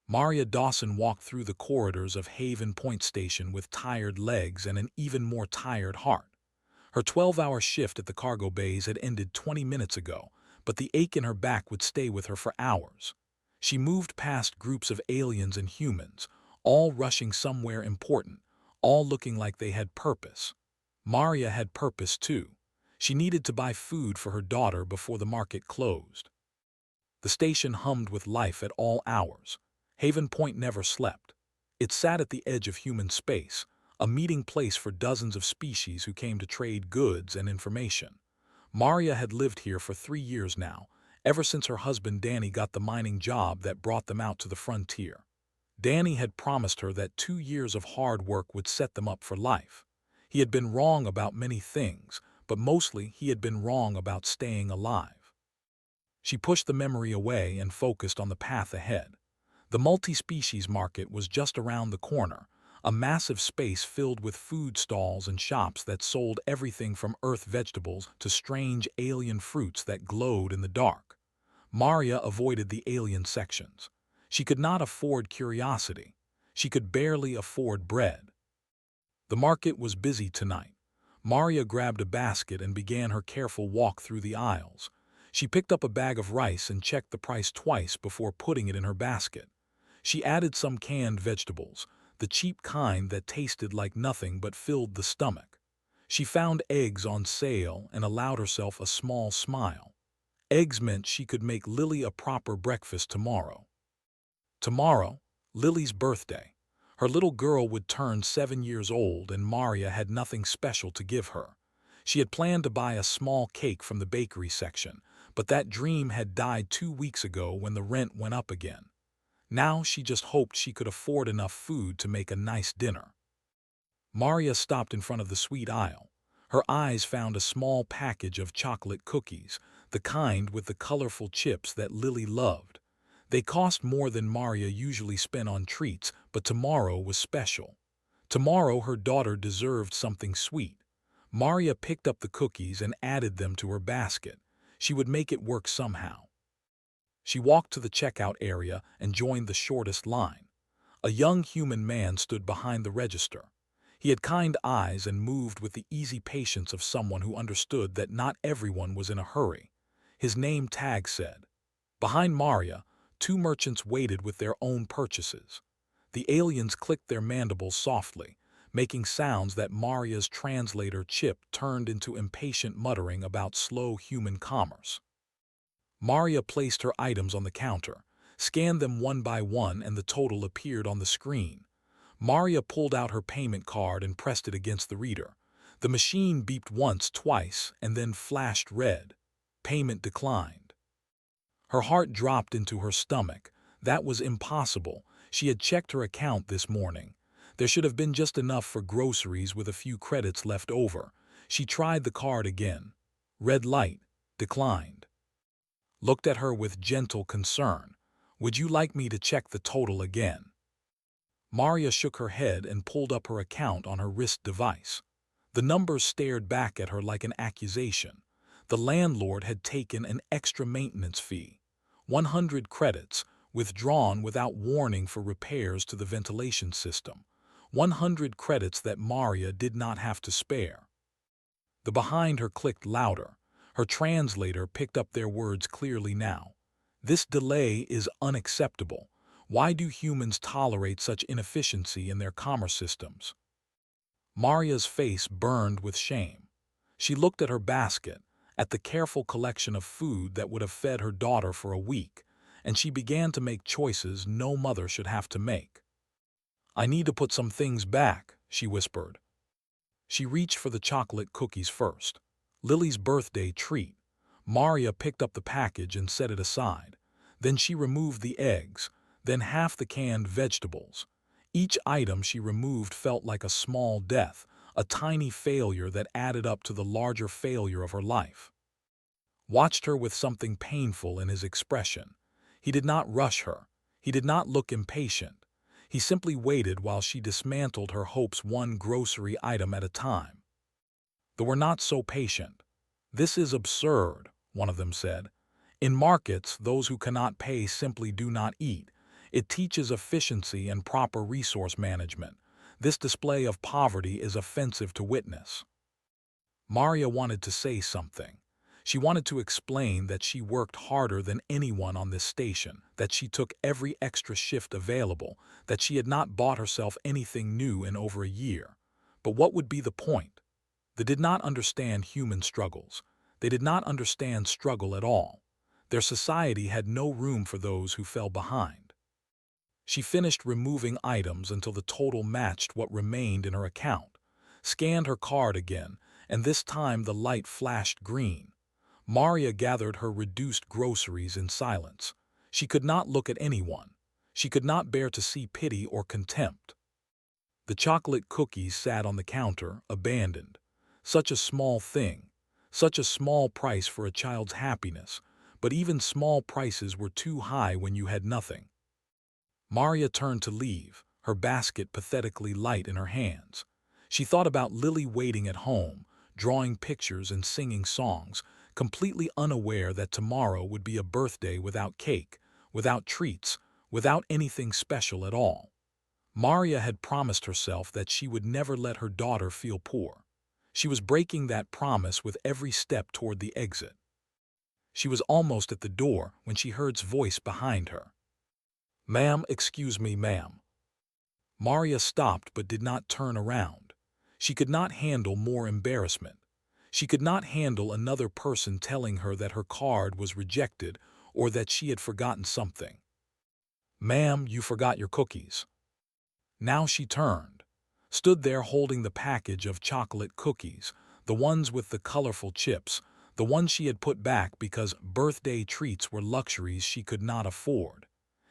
Maria Dawson walked through the corridors of Haven Point Station with tired legs and an even more tired heart. Her 12-hour shift at the cargo bays had ended 20 minutes ago, but the ache in her back would stay with her for hours. She moved past groups of aliens and humans, all rushing somewhere important, all looking like they had purpose. Maria had purpose too. She needed to buy food for her daughter before the market closed. The station hummed with life at all hours. Haven Point never slept. It sat at the edge of human space, a meeting place for dozens of species who came to trade goods and information. Maria had lived here for 3 years now, ever since her husband Danny got the mining job that brought them out to the frontier. Danny had promised her that 2 years of hard work would set them up for life. He had been wrong about many things, but mostly he had been wrong about staying alive. She pushed the memory away and focused on the path ahead. The multi-species market was just around the corner, a massive space filled with food stalls and shops that sold everything from earth vegetables to strange alien fruits that glowed in the dark. Maria avoided the alien sections. She could not afford curiosity. She could barely afford bread. The market was busy tonight. Maria grabbed a basket and began her careful walk through the aisles. She picked up a bag of rice and checked the price twice before putting it in her basket. She added some canned vegetables, the cheap kind that tasted like nothing but filled the stomach. She found eggs on sale and allowed herself a small smile. Eggs meant she could make Lily a proper breakfast tomorrow. Tomorrow, Lily's birthday. Her little girl would turn 7 years old and Maria had nothing special to give her. She had planned to buy a small cake from the bakery section, but that dream had died 2 weeks ago when the rent went up again. Now she just hoped she could afford enough food to make a nice dinner. Maria stopped in front of the sweet aisle. Her eyes found a small package of chocolate cookies, the kind with the colorful chips that Lily loved. They cost more than Maria usually spent on treats, but tomorrow was special. Tomorrow her daughter deserved something sweet. Maria picked up the cookies and added them to her basket. She would make it work somehow. She walked to the checkout area and joined the shortest line. A young human man stood behind the register. He had kind eyes and moved with the easy patience of someone who understood that not everyone was in a hurry. His name tag said. Behind Maria, 2 merchants waited with their own purchases. The aliens clicked their mandibles softly, making sounds that Maria's translator Chip turned into impatient muttering about slow human commerce. Maria placed her items on the counter, scanned them one by one, and the total appeared on the screen. Maria pulled out her payment card and pressed it against the reader. The machine beeped once, twice, and then flashed red. Payment declined. Her heart dropped into her stomach. That was impossible. She had checked her account this morning. There should have been just enough for groceries with a few credits left over. She tried the card again. Red light. Declined. Looked at her with gentle concern. Would you like me to check the total again? Maria shook her head and pulled up her account on her wrist device. The numbers stared back at her like an accusation. The landlord had taken an extra maintenance fee. 100 credits, withdrawn without warning for repairs to the ventilation system. 100 credits that Maria did not have to spare. The behind her clicked louder. Her translator picked up their words clearly now. This delay is unacceptable. Why do humans tolerate such inefficiency in their commerce systems? Maria's face burned with shame. She looked at her basket, at the careful collection of food that would have fed her daughter for a week, and she began to make choices no mother should have to make. I need to put some things back, she whispered. She reached for the chocolate cookies first. Lily's birthday treat. Maria picked up the package and set it aside. Then she removed the eggs, then half the canned vegetables. Each item she removed felt like a small death, a tiny failure that added up to the larger failure of her life. Watched her with something painful in his expression. He did not rush her. He did not look impatient. He simply waited while she dismantled her hopes one grocery item at a time. They were not so patient. This is absurd, one of them said. In markets, those who cannot pay simply do not eat. It teaches efficiency and proper resource management. This display of poverty is offensive to witness." Maria wanted to say something. She wanted to explain that she worked harder than anyone on this station, that she took every extra shift available, that she had not bought herself anything new in over a year. But what would be the point? They did not understand human struggles. They did not understand struggle at all. Their society had no room for those who fell behind. She finished removing items until the total matched what remained in her account, scanned her card again, and this time the light flashed green. Maria gathered her reduced groceries in silence. She could not look at anyone. She could not bear to see pity or contempt. The chocolate cookies sat on the counter, abandoned. Such a small thing, such a small price for a child's happiness, but even small prices were too high when you had nothing. Maria turned to leave, her basket pathetically light in her hands. She thought about Lily waiting at home, drawing pictures and singing songs, completely unaware that tomorrow would be a birthday without cake, without treats, without anything special at all. Maria had promised herself that she would never let her daughter feel poor. She was breaking that promise with every step toward the exit. She was almost at the door when she heard his voice behind her. "Ma'am, excuse me, ma'am." Maria stopped but did not turn around. She could not handle more embarrassment. She could not handle another person telling her that her card was rejected or that she had forgotten something. "Ma'am, you forgot your cookies." Now she turned, stood there holding the package of chocolate cookies, the ones with the colorful chips, the ones she had put back because birthday treats were luxuries she could not afford.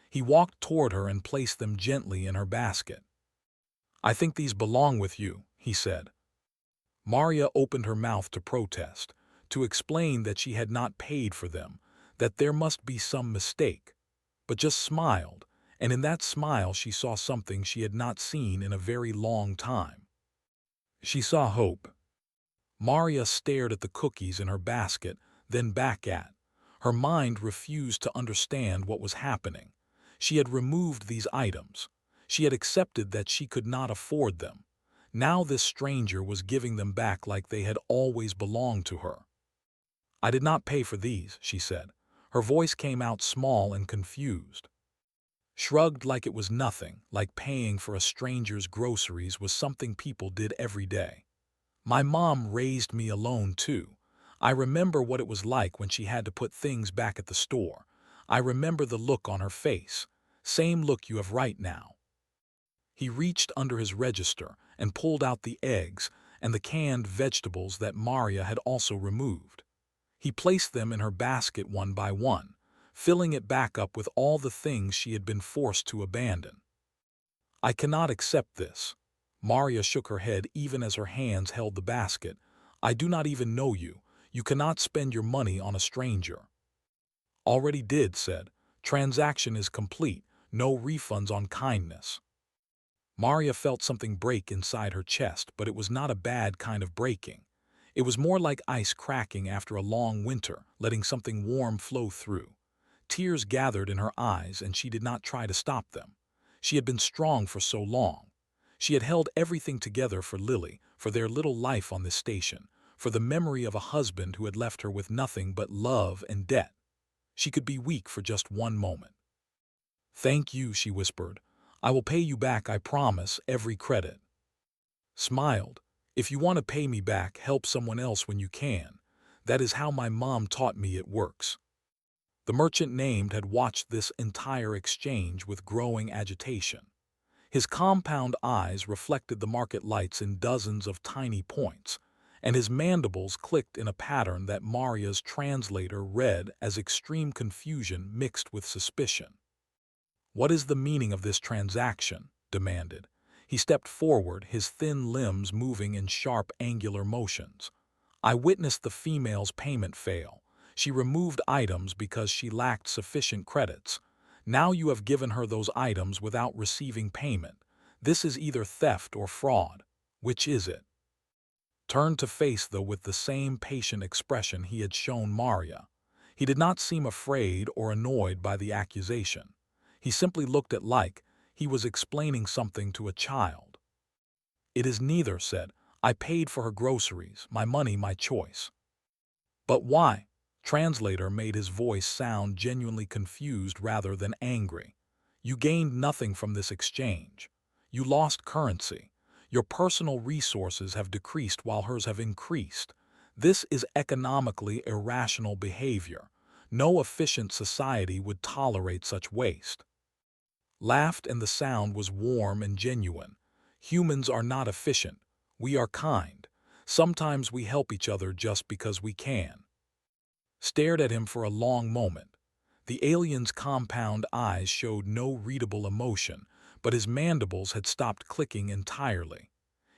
He walked toward her and placed them gently in her basket. "I think these belong with you," he said. Maria opened her mouth to protest, to explain that she had not paid for them, that there must be some mistake, but just smiled, and in that smile she saw something she had not seen in a very long time. She saw hope. Maria stared at the cookies in her basket, then back at. Her mind refused to understand what was happening. She had removed these items. She had accepted that she could not afford them. Now this stranger was giving them back like they had always belonged to her. "I did not pay for these," she said. Her voice came out small and confused. Shrugged like it was nothing, like paying for a stranger's groceries was something people did every day. "My mom raised me alone too. I remember what it was like when she had to put things back at the store. I remember the look on her face. Same look you have right now." He reached under his register and pulled out the eggs and the canned vegetables that Maria had also removed. He placed them in her basket one by one, filling it back up with all the things she had been forced to abandon. "I cannot accept this." Maria shook her head even as her hands held the basket. "I do not even know you. You cannot spend your money on a stranger." "Already did," said. "Transaction is complete. No refunds on kindness." Maria felt something break inside her chest, but it was not a bad kind of breaking. It was more like ice cracking after a long winter, letting something warm flow through. Tears gathered in her eyes, and she did not try to stop them. She had been strong for so long. She had held everything together for Lily, for their little life on this station, for the memory of a husband who had left her with nothing but love and debt. She could be weak for just one moment. "Thank you," she whispered. "I will pay you back, I promise, every credit." Smiled. "If you want to pay me back, help someone else when you can. That is how my mom taught me it works." The merchant named had watched this entire exchange with growing agitation. His compound eyes reflected the market lights in dozens of tiny points, and his mandibles clicked in a pattern that Maria's translator read as extreme confusion mixed with suspicion. "What is the meaning of this transaction?" demanded. He stepped forward, his thin limbs moving in sharp, angular motions. "I witnessed the female's payment fail. She removed items because she lacked sufficient credits. Now you have given her those items without receiving payment. This is either theft or fraud. Which is it?" Turned to face though with the same patient expression he had shown Maria. He did not seem afraid or annoyed by the accusation. He simply looked at like he was explaining something to a child. "It is neither," said. "I paid for her groceries, my money, my choice." "But why?" Translator made his voice sound genuinely confused rather than angry. "You gained nothing from this exchange. You lost currency. Your personal resources have decreased while hers have increased. This is economically irrational behavior. No efficient society would tolerate such waste." Laughed, and the sound was warm and genuine. "Humans are not efficient. We are kind. Sometimes we help each other just because we can." Stared at him for a long moment. The alien's compound eyes showed no readable emotion, but his mandibles had stopped clicking entirely.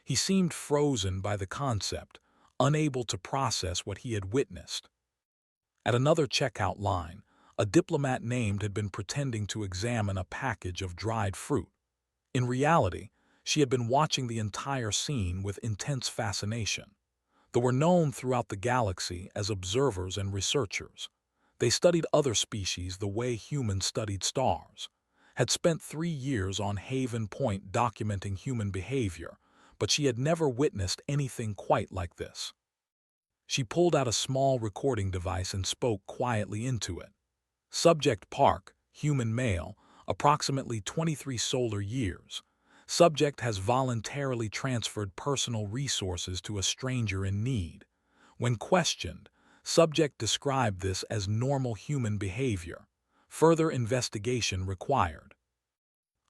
He seemed frozen by the concept, unable to process what he had witnessed. At another checkout line, a diplomat named had been pretending to examine a package of dried fruit. In reality, she had been watching the entire scene with intense fascination. They were known throughout the galaxy as observers and researchers. They studied other species the way humans studied stars. Had spent 3 years on Haven Point documenting human behavior, but she had never witnessed anything quite like this. She pulled out a small recording device and spoke quietly into it. "Subject Park, human male, approximately 23 solar years. Subject has voluntarily transferred personal resources to a stranger in need. When questioned, subject described this as normal human behavior. Further investigation required."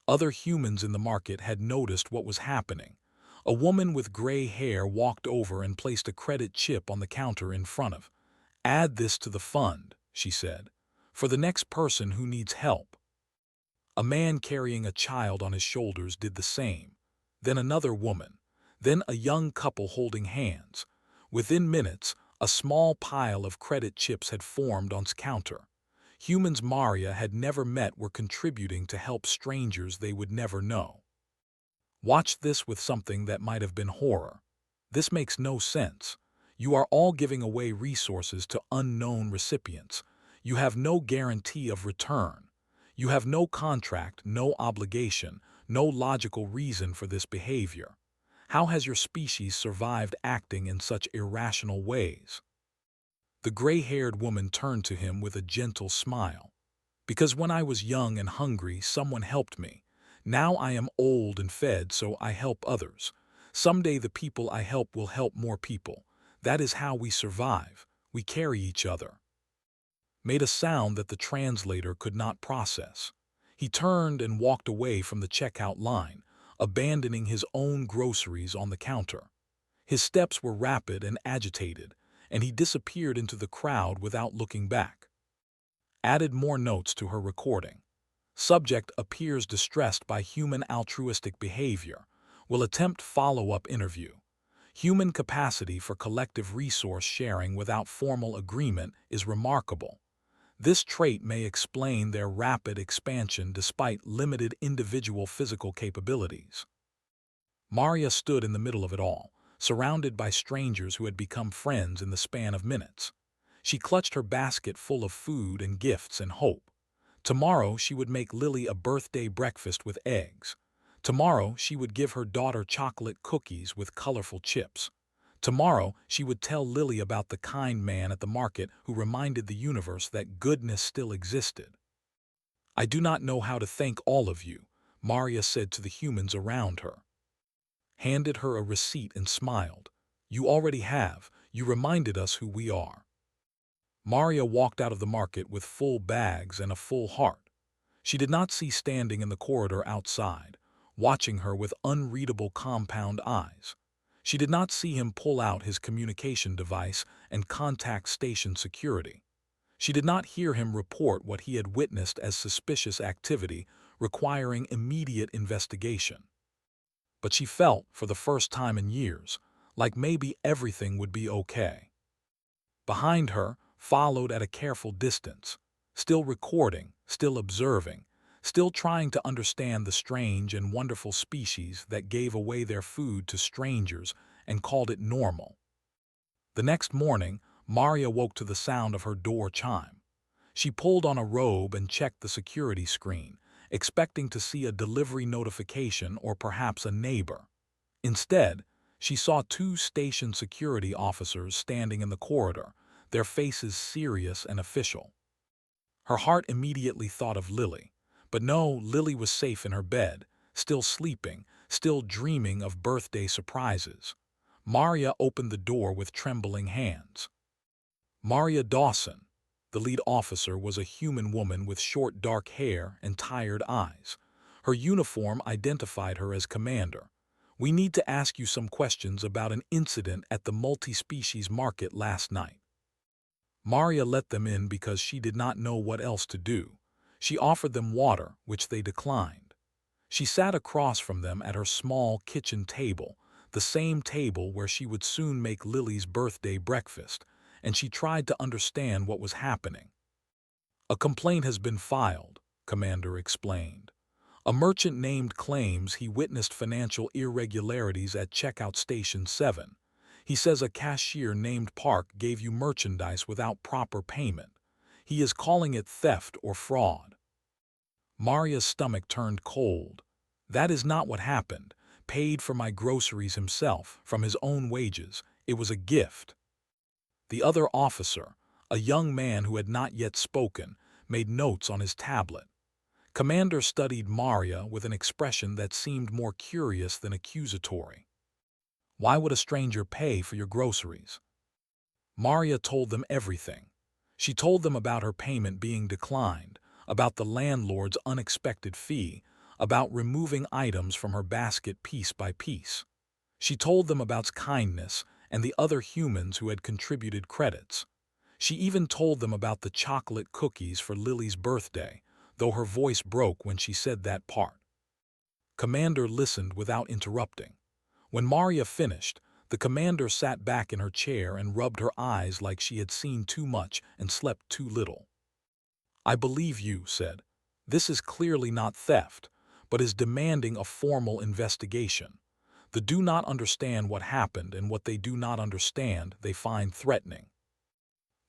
Other humans in the market had noticed what was happening. A woman with gray hair walked over and placed a credit chip on the counter in front of. "Add this to the fund," she said, "for the next person who needs help." A man carrying a child on his shoulders did the same. Then another woman. Then a young couple holding hands. Within minutes, a small pile of credit chips had formed on the counter. Humans Maria had never met were contributing to help strangers they would never know. Watch this with something that might have been horror. "This makes no sense. You are all giving away resources to unknown recipients. You have no guarantee of return. You have no contract, no obligation, no logical reason for this behavior. How has your species survived acting in such irrational ways?" The gray-haired woman turned to him with a gentle smile. "Because when I was young and hungry, someone helped me. Now I am old and fed, so I help others. Someday the people I help will help more people. That is how we survive. We carry each other." Made a sound that the translator could not process. He turned and walked away from the checkout line, abandoning his own groceries on the counter. His steps were rapid and agitated, and he disappeared into the crowd without looking back. Added more notes to her recording. Subject appears distressed by human altruistic behavior. Will attempt follow-up interview. Human capacity for collective resource sharing without formal agreement is remarkable. This trait may explain their rapid expansion despite limited individual physical capabilities. Maria stood in the middle of it all, surrounded by strangers who had become friends in the span of minutes. She clutched her basket full of food and gifts and hope. Tomorrow she would make Lily a birthday breakfast with eggs. Tomorrow she would give her daughter chocolate cookies with colorful chips. Tomorrow she would tell Lily about the kind man at the market who reminded the universe that goodness still existed. "I do not know how to thank all of you," Maria said to the humans around her. Handed her a receipt and smiled. "You already have. You reminded us who we are." Maria walked out of the market with full bags and a full heart. She did not see standing in the corridor outside, watching her with unreadable compound eyes. She did not see him pull out his communication device and contact station security. She did not hear him report what he had witnessed as suspicious activity requiring immediate investigation. But she felt, for the first time in years, like maybe everything would be okay. Behind her, followed at a careful distance, still recording, still observing, still trying to understand the strange and wonderful species that gave away their food to strangers and called it normal. The next morning, Maria woke to the sound of her door chime. She pulled on a robe and checked the security screen, expecting to see a delivery notification or perhaps a neighbor. Instead, she saw two station security officers standing in the corridor, their faces serious and official. Her heart immediately thought of Lily. But no, Lily was safe in her bed, still sleeping, still dreaming of birthday surprises. Maria opened the door with trembling hands. Maria Dawson, the lead officer, was a human woman with short dark hair and tired eyes. Her uniform identified her as commander. "We need to ask you some questions about an incident at the multi-species market last night." Maria let them in because she did not know what else to do. She offered them water, which they declined. She sat across from them at her small kitchen table, the same table where she would soon make Lily's birthday breakfast, and she tried to understand what was happening. "A complaint has been filed," Commander explained. "A merchant named claims he witnessed financial irregularities at Checkout Station 7. He says a cashier named Park gave you merchandise without proper payment. He is calling it theft or fraud." Maria's stomach turned cold. "That is not what happened. Paid for my groceries himself, from his own wages. It was a gift." The other officer, a young man who had not yet spoken, made notes on his tablet. Commander studied Maria with an expression that seemed more curious than accusatory. "Why would a stranger pay for your groceries?" Maria told them everything. She told them about her payment being declined, about the landlord's unexpected fee, about removing items from her basket piece by piece. She told them about kindness and the other humans who had contributed credits. She even told them about the chocolate cookies for Lily's birthday, though her voice broke when she said that part. Commander listened without interrupting. When Maria finished, the commander sat back in her chair and rubbed her eyes like she had seen too much and slept too little. "I believe you," said. "This is clearly not theft, but is demanding a formal investigation. They do not understand what happened, and what they do not understand they find threatening."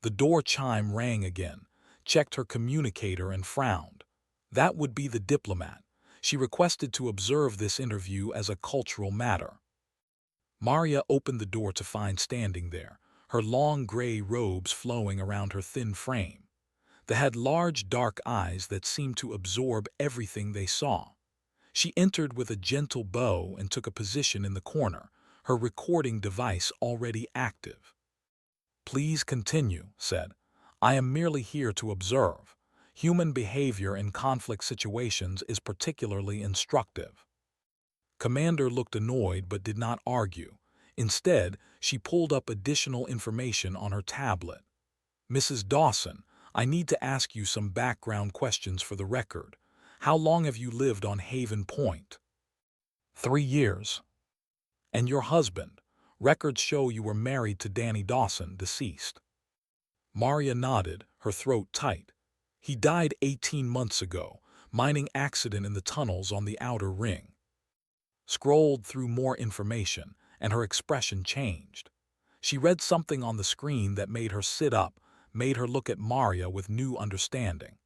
The door chime rang again, checked her communicator and frowned. That would be the diplomat. She requested to observe this interview as a cultural matter. Maria opened the door to find standing there, her long gray robes flowing around her thin frame. They had large dark eyes that seemed to absorb everything they saw. She entered with a gentle bow and took a position in the corner, her recording device already active. "Please continue," said. "I am merely here to observe. Human behavior in conflict situations is particularly instructive." Commander looked annoyed but did not argue. Instead, she pulled up additional information on her tablet. "Mrs. Dawson, I need to ask you some background questions for the record. How long have you lived on Haven Point?" 3 years. "And your husband? Records show you were married to Danny Dawson, deceased." Maria nodded, her throat tight. "He died 18 months ago, mining accident in the tunnels on the outer ring." Scrolled through more information, and her expression changed. She read something on the screen that made her sit up, made her look at Maria with new understanding.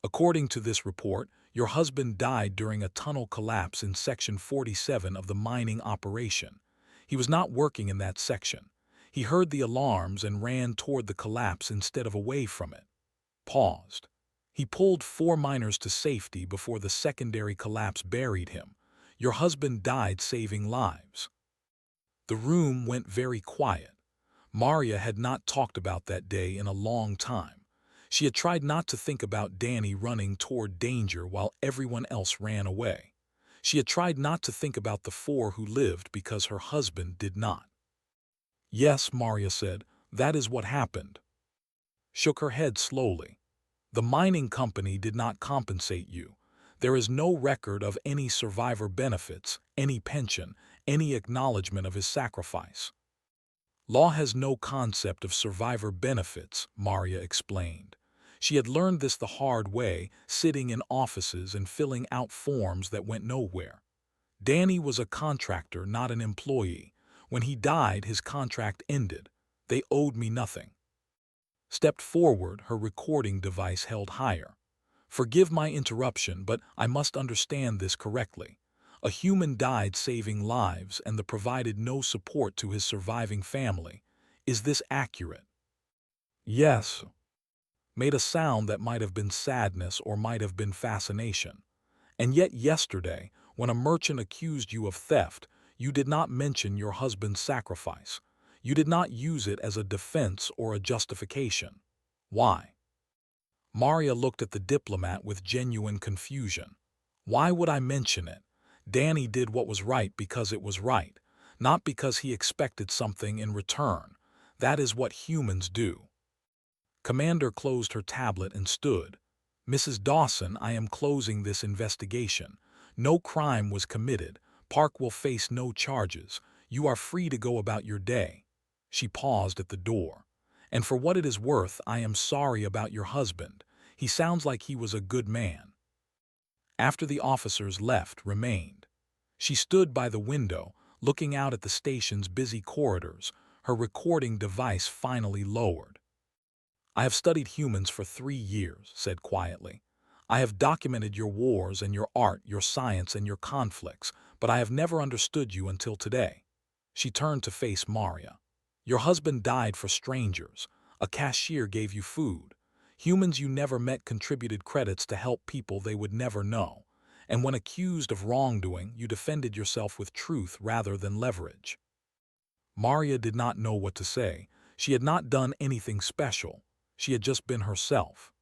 "According to this report, your husband died during a tunnel collapse in Section 47 of the mining operation. He was not working in that section. He heard the alarms and ran toward the collapse instead of away from it." Paused. "He pulled 4 miners to safety before the secondary collapse buried him. Your husband died saving lives." The room went very quiet. Maria had not talked about that day in a long time. She had tried not to think about Danny running toward danger while everyone else ran away. She had tried not to think about the 4 who lived because her husband did not. "Yes," Maria said, "that is what happened." Shook her head slowly. "The mining company did not compensate you. There is no record of any survivor benefits, any pension, any acknowledgement of his sacrifice." "Law has no concept of survivor benefits," Maria explained. She had learned this the hard way, sitting in offices and filling out forms that went nowhere. "Danny was a contractor, not an employee. When he died, his contract ended. They owed me nothing." Stepped forward, her recording device held higher. Forgive my interruption, but I must understand this correctly. A human died saving lives and provided no support to his surviving family. Is this accurate? Yes. Made a sound that might have been sadness or might have been fascination. And yet yesterday, when a merchant accused you of theft, you did not mention your husband's sacrifice. You did not use it as a defense or a justification. Why? Maria looked at the diplomat with genuine confusion. Why would I mention it? Danny did what was right because it was right, not because he expected something in return. That is what humans do. Commander closed her tablet and stood. Mrs. Dawson, I am closing this investigation. No crime was committed. Park will face no charges. You are free to go about your day. She paused at the door. And for what it is worth, I am sorry about your husband. He sounds like he was a good man. After the officers left, remained. She stood by the window, looking out at the station's busy corridors, her recording device finally lowered. I have studied humans for 3 years, said quietly. I have documented your wars and your art, your science and your conflicts, but I have never understood you until today. She turned to face Maria. Your husband died for strangers. A cashier gave you food. Humans you never met contributed credits to help people they would never know. And when accused of wrongdoing, you defended yourself with truth rather than leverage. Maria did not know what to say. She had not done anything special. She had just been herself.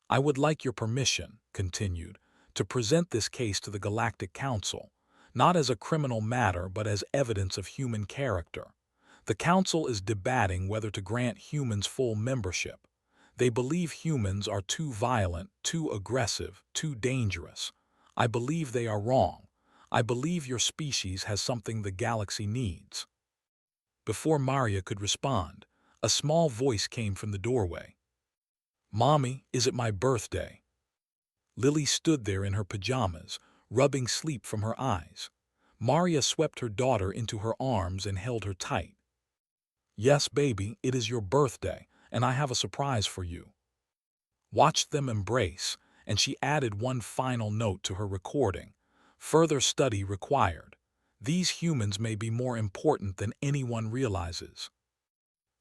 I would like your permission, continued, to present this case to the Galactic Council, not as a criminal matter but as evidence of human character. The Council is debating whether to grant humans full membership. They believe humans are too violent, too aggressive, too dangerous. I believe they are wrong. I believe your species has something the galaxy needs. Before Maria could respond, a small voice came from the doorway. Mommy, is it my birthday? Lily stood there in her pajamas, rubbing sleep from her eyes. Maria swept her daughter into her arms and held her tight. Yes, baby, it is your birthday, and I have a surprise for you. Watched them embrace, and she added one final note to her recording. Further study required. These humans may be more important than anyone realizes.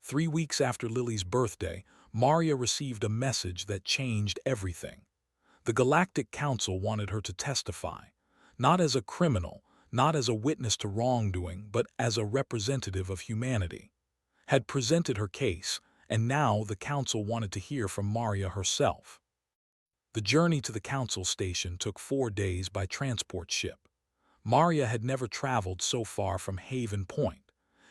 3 weeks after Lily's birthday, Maria received a message that changed everything. The Galactic Council wanted her to testify, not as a criminal, not as a witness to wrongdoing, but as a representative of humanity. Had presented her case, and now the Council wanted to hear from Maria herself. The journey to the Council station took 4 days by transport ship. Maria had never traveled so far from Haven Point.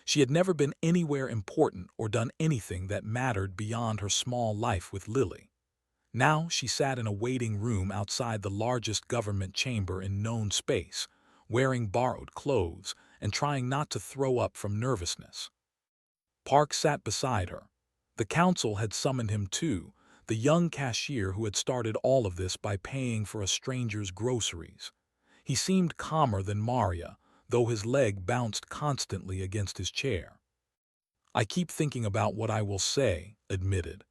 She had never been anywhere important or done anything that mattered beyond her small life with Lily. Now she sat in a waiting room outside the largest government chamber in known space, wearing borrowed clothes and trying not to throw up from nervousness. Park sat beside her. The council had summoned him too, the young cashier who had started all of this by paying for a stranger's groceries. He seemed calmer than Maria, though his leg bounced constantly against his chair. I keep thinking about what I will say, admitted.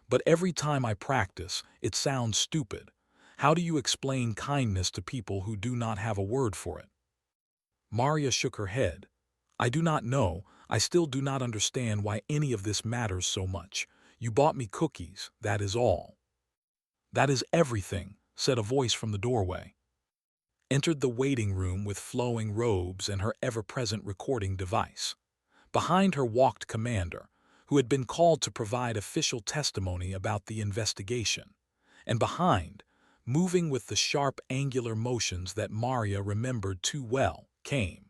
But every time I practice, it sounds stupid. How do you explain kindness to people who do not have a word for it? Maria shook her head. I do not know. I still do not understand why any of this matters so much. You bought me cookies, that is all. That is everything, said a voice from the doorway. Entered the waiting room with flowing robes and her ever-present recording device. Behind her walked Commander, who had been called to provide official testimony about the investigation. And behind, moving with the sharp angular motions that Maria remembered too well, came.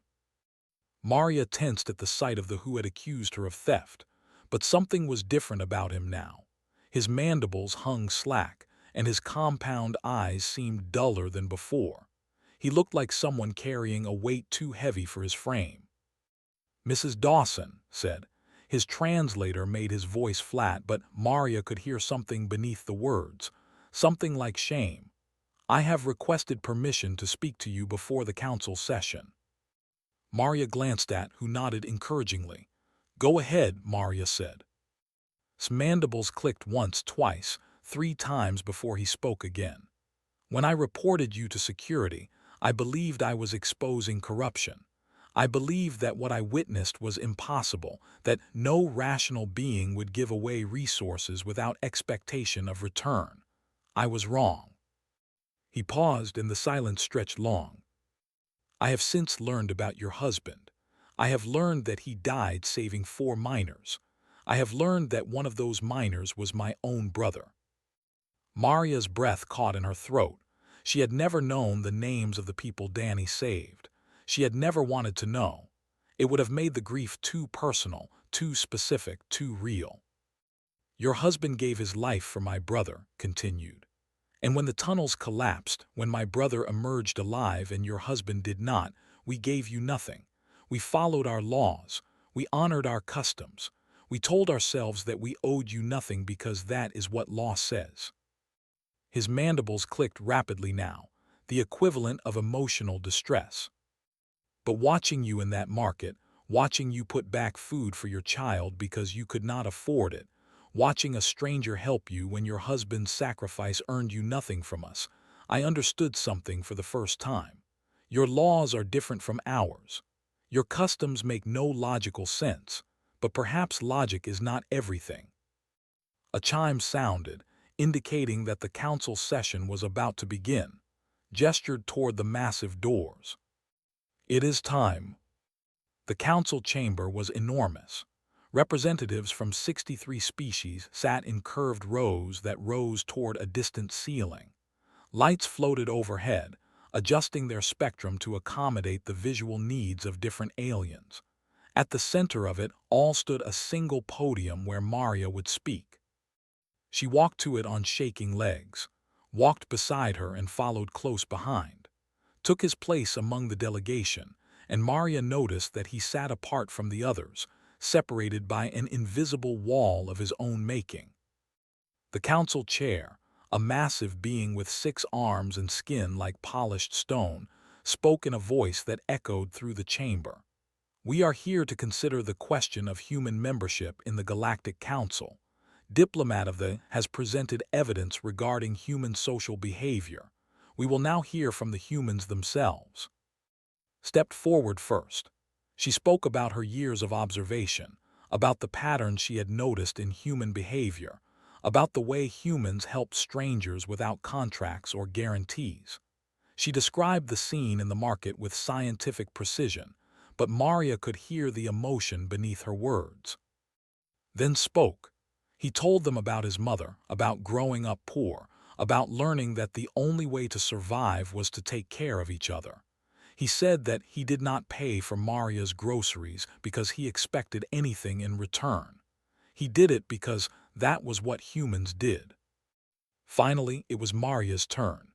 Maria tensed at the sight of the who had accused her of theft, but something was different about him now. His mandibles hung slack, and his compound eyes seemed duller than before. He looked like someone carrying a weight too heavy for his frame. Mrs. Dawson said. His translator made his voice flat, but Maria could hear something beneath the words, something like shame. I have requested permission to speak to you before the council session. Maria glanced at who nodded encouragingly. Go ahead, Maria said. His mandibles clicked once, twice, 3 times before he spoke again. When I reported you to security, I believed I was exposing corruption. I believed that what I witnessed was impossible, that no rational being would give away resources without expectation of return. I was wrong. He paused and the silence stretched long. I have since learned about your husband. I have learned that he died saving 4 miners. I have learned that one of those miners was my own brother. Maria's breath caught in her throat. She had never known the names of the people Danny saved. She had never wanted to know. It would have made the grief too personal, too specific, too real. Your husband gave his life for my brother, continued. And when the tunnels collapsed, when my brother emerged alive and your husband did not, we gave you nothing. We followed our laws. We honored our customs. We told ourselves that we owed you nothing because that is what law says. His mandibles clicked rapidly now, the equivalent of emotional distress. But watching you in that market, watching you put back food for your child because you could not afford it, watching a stranger help you when your husband's sacrifice earned you nothing from us, I understood something for the first time. Your laws are different from ours. Your customs make no logical sense, but perhaps logic is not everything. A chime sounded, indicating that the council session was about to begin, gestured toward the massive doors. It is time. The council chamber was enormous. Representatives from 63 species sat in curved rows that rose toward a distant ceiling. Lights floated overhead, adjusting their spectrum to accommodate the visual needs of different aliens. At the center of it all stood a single podium where Maria would speak. She walked to it on shaking legs, walked beside her and followed close behind, took his place among the delegation, and Maria noticed that he sat apart from the others, separated by an invisible wall of his own making. The council chair, a massive being with 6 arms and skin like polished stone, spoke in a voice that echoed through the chamber. We are here to consider the question of human membership in the Galactic Council. Diplomat of the has presented evidence regarding human social behavior. We will now hear from the humans themselves. Stepped forward first. She spoke about her years of observation, about the patterns she had noticed in human behavior, about the way humans helped strangers without contracts or guarantees. She described the scene in the market with scientific precision, but Maria could hear the emotion beneath her words. Then spoke. He told them about his mother, about growing up poor, about learning that the only way to survive was to take care of each other. He said that he did not pay for Maria's groceries because he expected anything in return. He did it because that was what humans did. Finally, it was Maria's turn.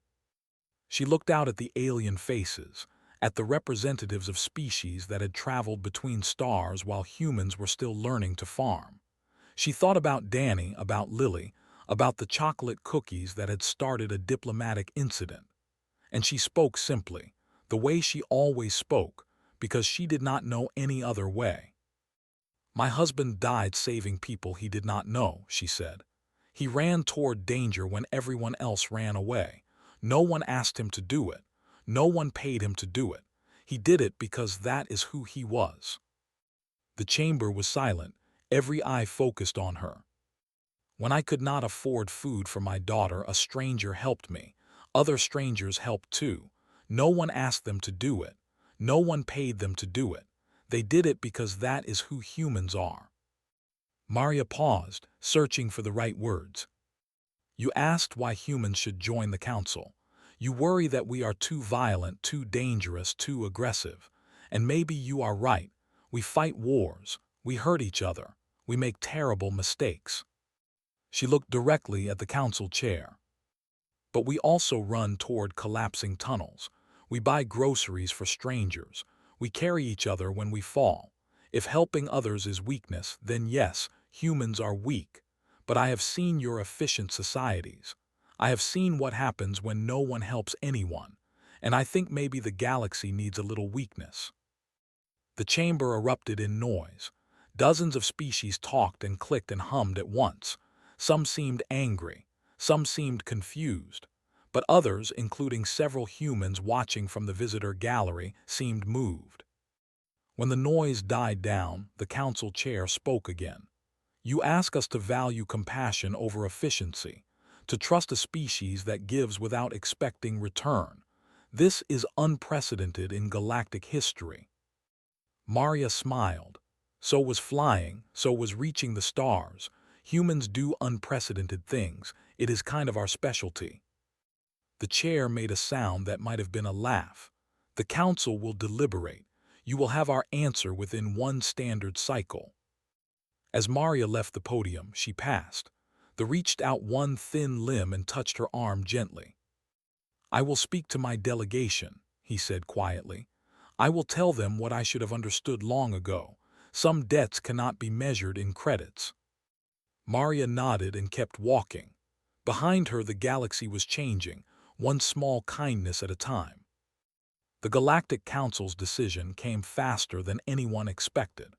She looked out at the alien faces, at the representatives of species that had traveled between stars while humans were still learning to farm. She thought about Danny, about Lily, about the chocolate cookies that had started a diplomatic incident. And she spoke simply, the way she always spoke, because she did not know any other way. My husband died saving people he did not know, she said. He ran toward danger when everyone else ran away. No one asked him to do it. No one paid him to do it. He did it because that is who he was. The chamber was silent, every eye focused on her. When I could not afford food for my daughter, a stranger helped me. Other strangers helped too. No one asked them to do it. No one paid them to do it. They did it because that is who humans are. Maria paused, searching for the right words. You asked why humans should join the council. You worry that we are too violent, too dangerous, too aggressive. And maybe you are right. We fight wars. We hurt each other. We make terrible mistakes. She looked directly at the council chair. But we also run toward collapsing tunnels. We buy groceries for strangers. We carry each other when we fall. If helping others is weakness, then yes, humans are weak. But I have seen your efficient societies. I have seen what happens when no one helps anyone. And I think maybe the galaxy needs a little weakness. The chamber erupted in noise. Dozens of species talked and clicked and hummed at once. Some seemed angry. Some seemed confused, but others, including several humans watching from the visitor gallery, seemed moved. When the noise died down, the council chair spoke again. "You ask us to value compassion over efficiency, to trust a species that gives without expecting return. This is unprecedented in galactic history." Maria smiled. So was flying, so was reaching the stars. Humans do unprecedented things. It is kind of our specialty. The chair made a sound that might have been a laugh. "The council will deliberate. You will have our answer within one standard cycle." As Maria left the podium, she passed. The reached out one thin limb and touched her arm gently. "I will speak to my delegation," he said quietly. "I will tell them what I should have understood long ago. Some debts cannot be measured in credits." Maria nodded and kept walking. Behind her, the galaxy was changing, one small kindness at a time. The Galactic Council's decision came faster than anyone expected.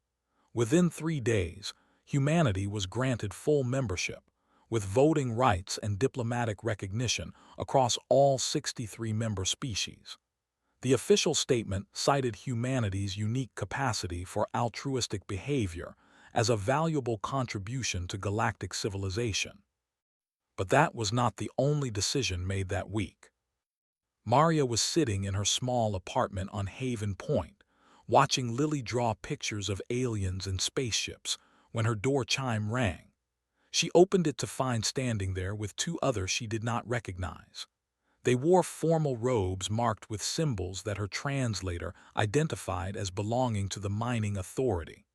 Within 3 days, humanity was granted full membership, with voting rights and diplomatic recognition across all 63 member species. The official statement cited humanity's unique capacity for altruistic behavior as a valuable contribution to galactic civilization. But that was not the only decision made that week. Maria was sitting in her small apartment on Haven Point, watching Lily draw pictures of aliens and spaceships, when her door chime rang. She opened it to find standing there with 2 others she did not recognize. They wore formal robes marked with symbols that her translator identified as belonging to the mining authority.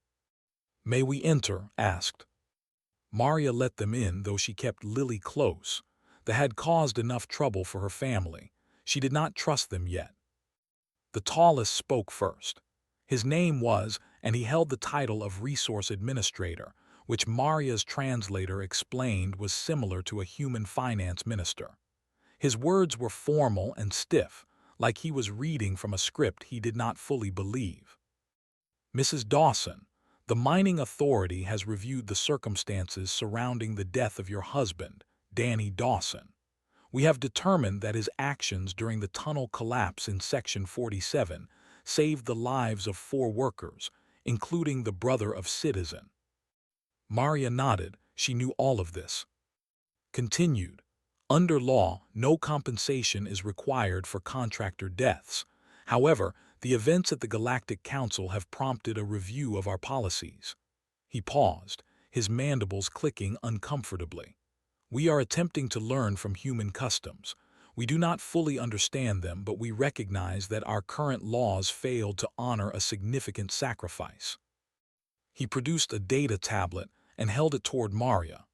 "May we enter?" asked. Maria let them in, though she kept Lily close. They had caused enough trouble for her family. She did not trust them yet. The tallest spoke first. His name was, and he held the title of Resource Administrator, which Maria's translator explained was similar to a human finance minister. His words were formal and stiff, like he was reading from a script he did not fully believe. "Mrs. Dawson, the mining authority has reviewed the circumstances surrounding the death of your husband, Danny Dawson. We have determined that his actions during the tunnel collapse in Section 47 saved the lives of 4 workers, including the brother of Citizen." Maria nodded. She knew all of this. Continued. "Under law, no compensation is required for contractor deaths. However, the events at the Galactic Council have prompted a review of our policies." He paused, his mandibles clicking uncomfortably. "We are attempting to learn from human customs. We do not fully understand them, but we recognize that our current laws failed to honor a significant sacrifice." He produced a data tablet and held it toward Maria.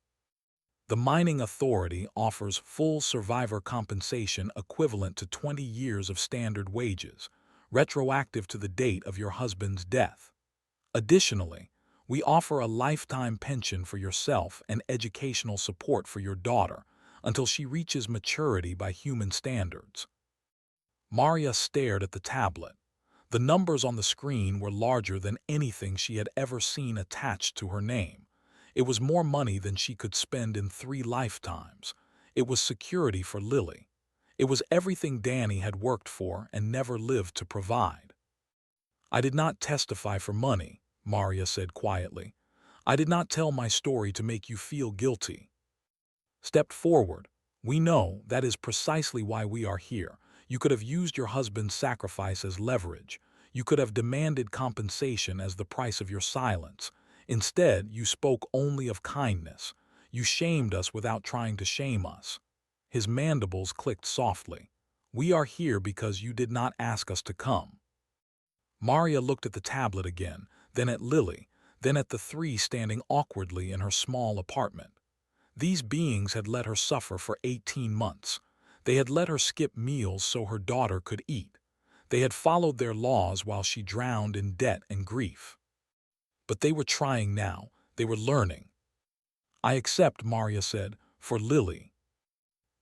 "The mining authority offers full survivor compensation equivalent to 20 years of standard wages, retroactive to the date of your husband's death. Additionally, we offer a lifetime pension for yourself and educational support for your daughter until she reaches maturity by human standards." Maria stared at the tablet. The numbers on the screen were larger than anything she had ever seen attached to her name. It was more money than she could spend in 3 lifetimes. It was security for Lily. It was everything Danny had worked for and never lived to provide. "I did not testify for money," Maria said quietly. "I did not tell my story to make you feel guilty." Stepped forward. "We know that is precisely why we are here. You could have used your husband's sacrifice as leverage. You could have demanded compensation as the price of your silence. Instead, you spoke only of kindness. You shamed us without trying to shame us." His mandibles clicked softly. "We are here because you did not ask us to come." Maria looked at the tablet again, then at Lily, then at the 3 standing awkwardly in her small apartment. These beings had let her suffer for 18 months. They had let her skip meals so her daughter could eat. They had followed their laws while she drowned in debt and grief. But they were trying now. They were learning. "I accept," Maria said, "for Lily."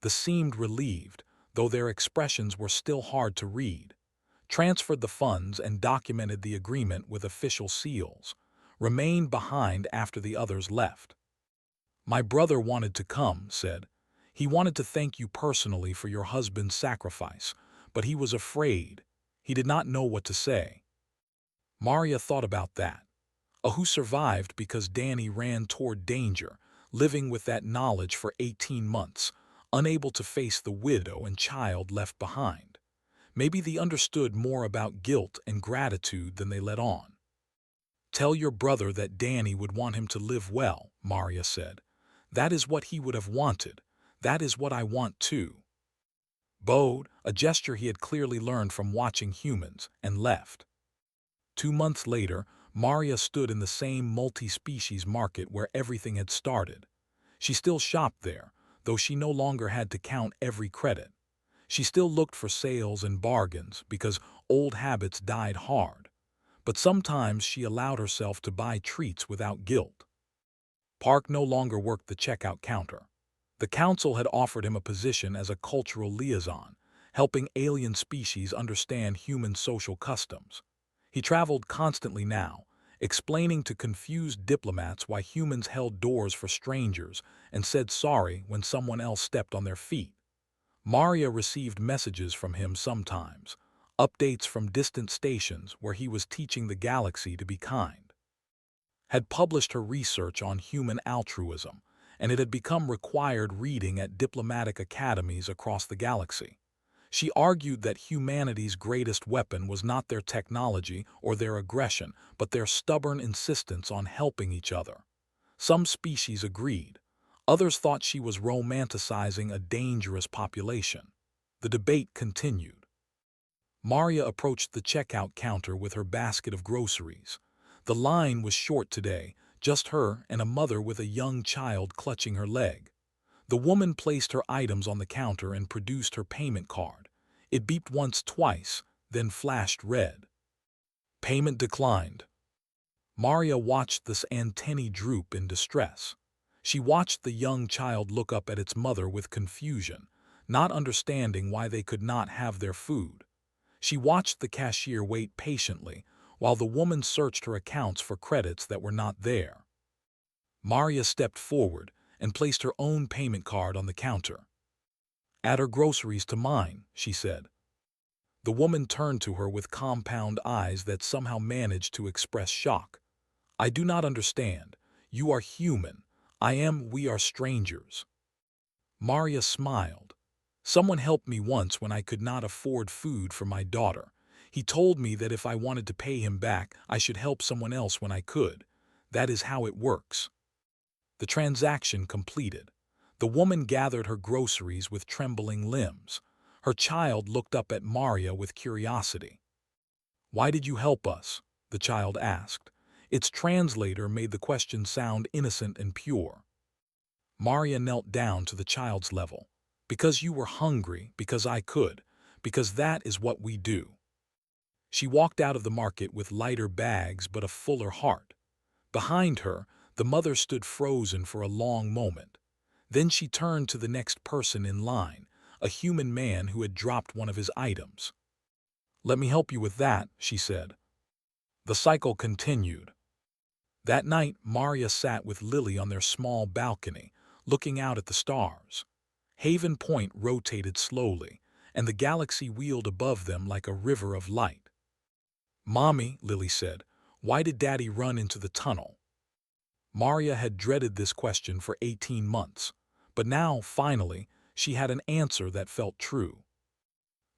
They seemed relieved, though their expressions were still hard to read. Transferred the funds and documented the agreement with official seals. Remained behind after the others left. "My brother wanted to come," said. He wanted to thank you personally for your husband's sacrifice, but he was afraid. He did not know what to say. Maria thought about that. Who survived because Danny ran toward danger, living with that knowledge for 18 months, unable to face the widow and child left behind. Maybe they understood more about guilt and gratitude than they let on. Tell your brother that Danny would want him to live well, Maria said. That is what he would have wanted. That is what I want too. Bowed, a gesture he had clearly learned from watching humans, and left. 2 months later, Maria stood in the same multi-species market where everything had started. She still shopped there, though she no longer had to count every credit. She still looked for sales and bargains because old habits died hard. But sometimes she allowed herself to buy treats without guilt. Park no longer worked the checkout counter. The council had offered him a position as a cultural liaison, helping alien species understand human social customs. He traveled constantly now, explaining to confused diplomats why humans held doors for strangers and said sorry when someone else stepped on their feet. Maria received messages from him sometimes, updates from distant stations where he was teaching the galaxy to be kind. Had published her research on human altruism, and it had become required reading at diplomatic academies across the galaxy. She argued that humanity's greatest weapon was not their technology or their aggression, but their stubborn insistence on helping each other. Some species agreed. Others thought she was romanticizing a dangerous population. The debate continued. Maria approached the checkout counter with her basket of groceries. The line was short today, just her and a mother with a young child clutching her leg. The woman placed her items on the counter and produced her payment card. It beeped once, twice, then flashed red. Payment declined. Maria watched this antennae droop in distress. She watched the young child look up at its mother with confusion, not understanding why they could not have their food. She watched the cashier wait patiently while the woman searched her accounts for credits that were not there. Maria stepped forward and placed her own payment card on the counter. Add her groceries to mine, she said. The woman turned to her with compound eyes that somehow managed to express shock. I do not understand. You are human. We are strangers. Maria smiled. Someone helped me once when I could not afford food for my daughter. He told me that if I wanted to pay him back, I should help someone else when I could. That is how it works. The transaction completed. The woman gathered her groceries with trembling limbs. Her child looked up at Maria with curiosity. Why did you help us? The child asked. Its translator made the question sound innocent and pure. Maria knelt down to the child's level. Because you were hungry, because I could, because that is what we do. She walked out of the market with lighter bags but a fuller heart. Behind her, the mother stood frozen for a long moment. Then she turned to the next person in line, a human man who had dropped one of his items. Let me help you with that, she said. The cycle continued. That night, Maria sat with Lily on their small balcony, looking out at the stars. Haven Point rotated slowly, and the galaxy wheeled above them like a river of light. Mommy, Lily said, why did Daddy run into the tunnel? Maria had dreaded this question for 18 months, but now, finally, she had an answer that felt true.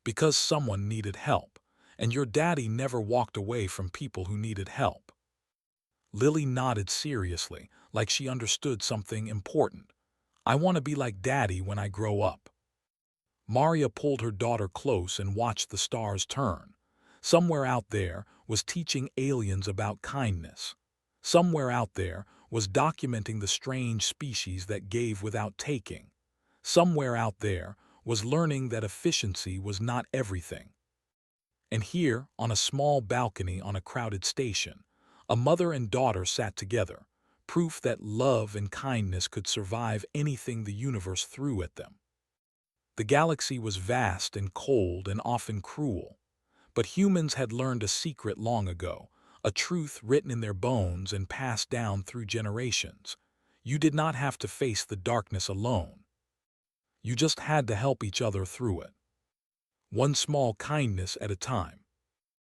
Because someone needed help, and your daddy never walked away from people who needed help. Lily nodded seriously, like she understood something important. I want to be like Daddy when I grow up. Maria pulled her daughter close and watched the stars turn. Somewhere out there was teaching aliens about kindness. Somewhere out there was documenting the strange species that gave without taking. Somewhere out there was learning that efficiency was not everything. And here, on a small balcony on a crowded station, a mother and daughter sat together, proof that love and kindness could survive anything the universe threw at them. The galaxy was vast and cold and often cruel, but humans had learned a secret long ago, a truth written in their bones and passed down through generations. You did not have to face the darkness alone. You just had to help each other through it. One small kindness at a time.